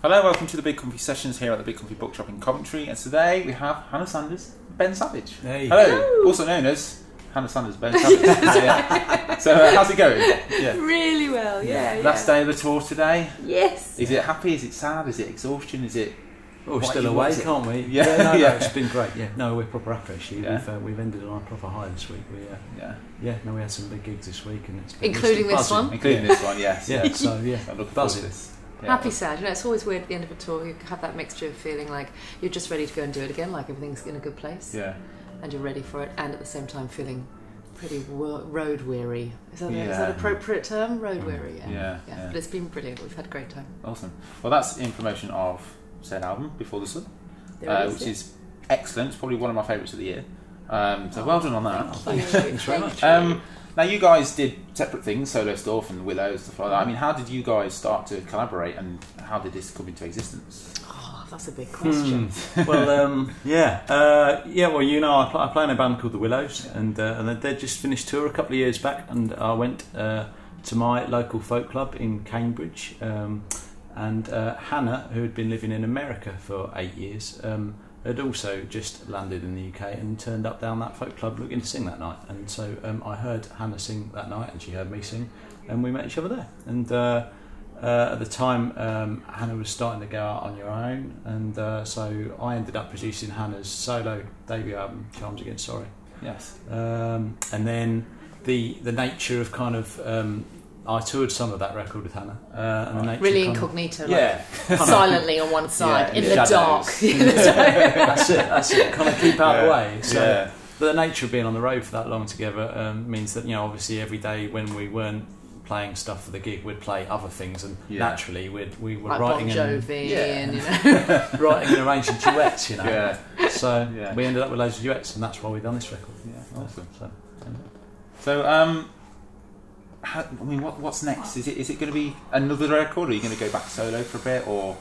Hello, welcome to the Big Comfy Sessions here at the Big Comfy Bookshop in Coventry, and today we have Hannah Sanders, Ben Savage. Hey. Hello, also known as Hannah Sanders, Ben Savage. Yeah. So how's it going? Yeah. Really well, yeah. Last day of the tour today. Yes. Is it happy? Is it sad? Is it exhaustion? Is it? Oh, we're still away, can't we? Yeah, no, yeah. It's been great. Yeah, no, we're proper happy actually. Yeah. We've ended on a proper high this week. We no, we had some big gigs this week, and it's been including this one. Including this one, yes. Yeah. So I'm looking forward to this. Yeah. Happy, sad. You know, it's always weird at the end of a tour. You have that mixture of feeling like you're just ready to go and do it again, like everything's in a good place. Yeah. And you're ready for it, and at the same time feeling pretty road weary. Is that an appropriate term? Road weary. Yeah. But it's been brilliant. We've had a great time. Awesome. Well, that's in promotion of said album, Before the Sun, which is excellent. It's probably one of my favourites of the year. So well done on that. Thanks very much. Now you guys did separate things, solo stuff and Willows, stuff like that. I mean, how did you guys start to collaborate, and how did this come into existence? Oh, that's a big question. Well, well, you know, I play in a band called the Willows, and they just finished tour a couple of years back, and I went to my local folk club in Cambridge, and Hannah, who had been living in America for 8 years, had also just landed in the UK and turned up down that folk club looking to sing that night. And so I heard Hannah sing that night, and she heard me sing, and we met each other there. And at the time, Hannah was starting to go out on your own, and so I ended up producing Hannah's solo debut album, Charms Against Sorry. Yes. And then the nature of kind of I toured some of that record with Hannah, and the nature really incognito, like silently on one side in the dark. That's it. Kind of keep out of the way. So, but the nature of being on the road for that long together means that, you know, obviously every day when we weren't playing stuff for the gig, we'd play other things, and naturally we were like writing Bon Jovi and you know, writing and arranging duets, you know. Yeah. So we ended up with loads of duets, and that's why we've done this record. Yeah, awesome. So I mean, what's next? Is it going to be another record, or are you going to go back solo for a bit, or?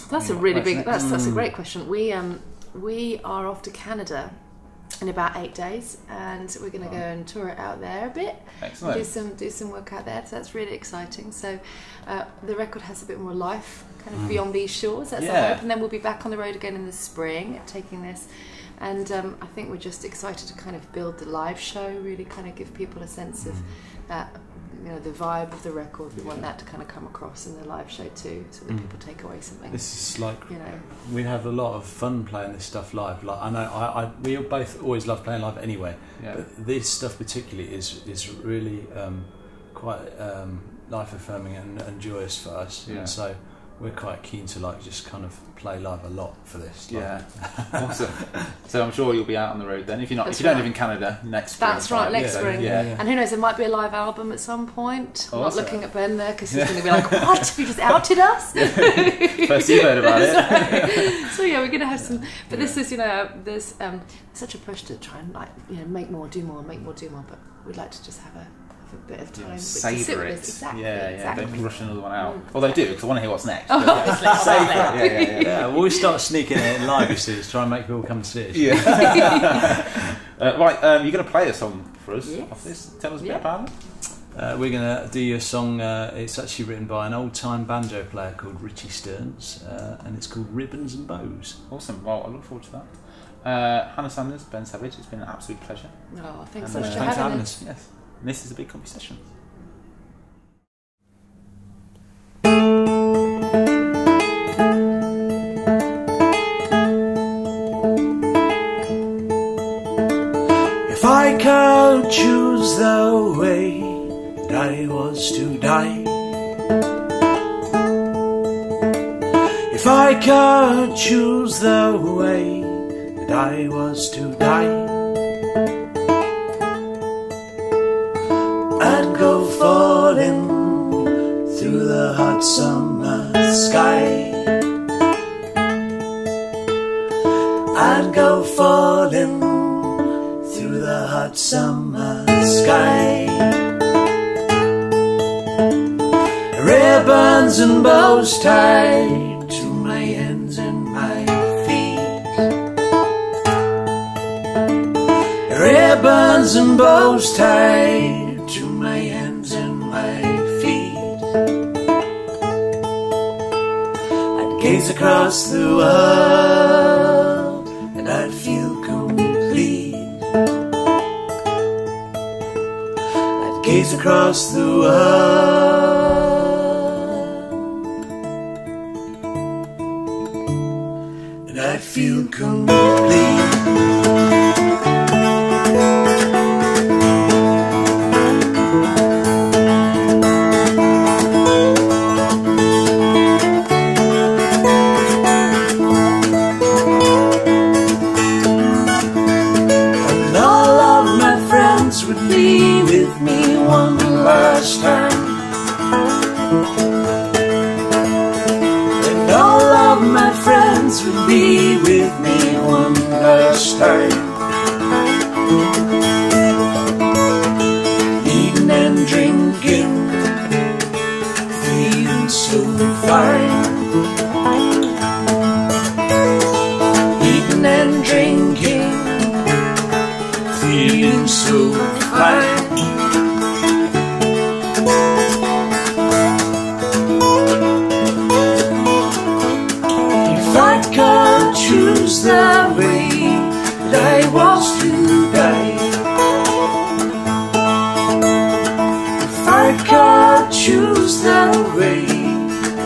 That's a really big. That's a great question. We are off to Canada in about 8 days, and we're going to go and tour it out there a bit. Excellent. Do some work out there. So that's really exciting. So the record has a bit more life, kind of beyond these shores. That's our hope, and then we'll be back on the road again in the spring, taking this. And I think we're just excited to kind of build the live show, really kind of give people a sense of that, you know, the vibe of the record. We want that to kind of come across in the live show too, so that people take away something. This is like, you know, we have a lot of fun playing this stuff live. Like I know, we both always love playing live anyway. Yeah. But this stuff particularly is really quite life affirming and joyous for us. Yeah. And so we're quite keen to like just kind of play live a lot for this. Yeah, awesome. So I'm sure you'll be out on the road then. If you don't live in Canada, next spring. That's right, next spring. Yeah. And who knows, there might be a live album at some point. I'm not looking at Ben there because he's going to be like, "What? Have you just outed us?" First you've heard about it. So yeah, we're going to have some. But this is, you know, there's such a push to try and, like, you know, make more, do more. But we'd like to just have a bit of time, savour it. Exactly. Don't rush another one out. Although I do, because I want to hear what's next. Obviously. Yeah, well, we start sneaking it in live, you see, to try and make people come to see us. Yeah. Right, you're going to play a song for us off this. Tell us a bit about it. We're going to do a song, it's actually written by an old-time banjo player called Richie Stearns, and it's called Ribbons and Bows. Awesome. Well, I look forward to that. Hannah Sanders, Ben Savage, it's been an absolute pleasure. Oh, thanks so much for having us. Yes. And this is a Big Comfy Session. If I could choose the way that I was to die, if I could choose the way that I was to die, and go falling through the hot summer sky, and go falling through the hot summer sky. Ribbons and bows tied to my hands and my feet, ribbons and bows tied to my hands and my feet. gaze across the world and I'd feel complete. I'd gaze across the world and I'd feel complete. And all of my friends would be with me one last time. Eating and drinking, feeling so fine. Eating and drinking, feeling so fine. Choose the way that I was to die. If I could choose the way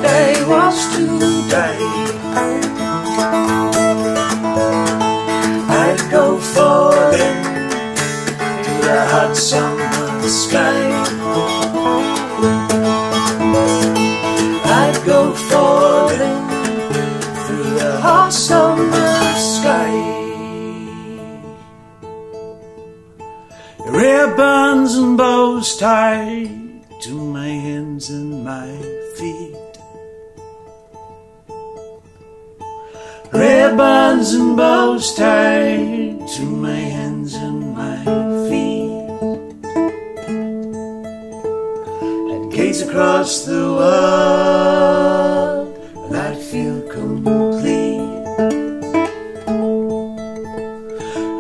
that I was to die, I'd go falling to the hot summer sky. I'd go falling the hot summer sky. Ribbons and bows tied to my hands and my feet. Ribbons and bows tied to my hands and my feet. I'd gaze across the world and I'd feel complete.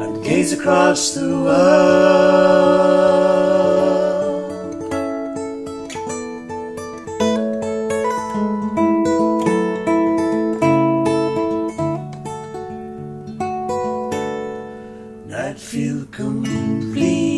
I'd gaze across the world and I'd feel complete.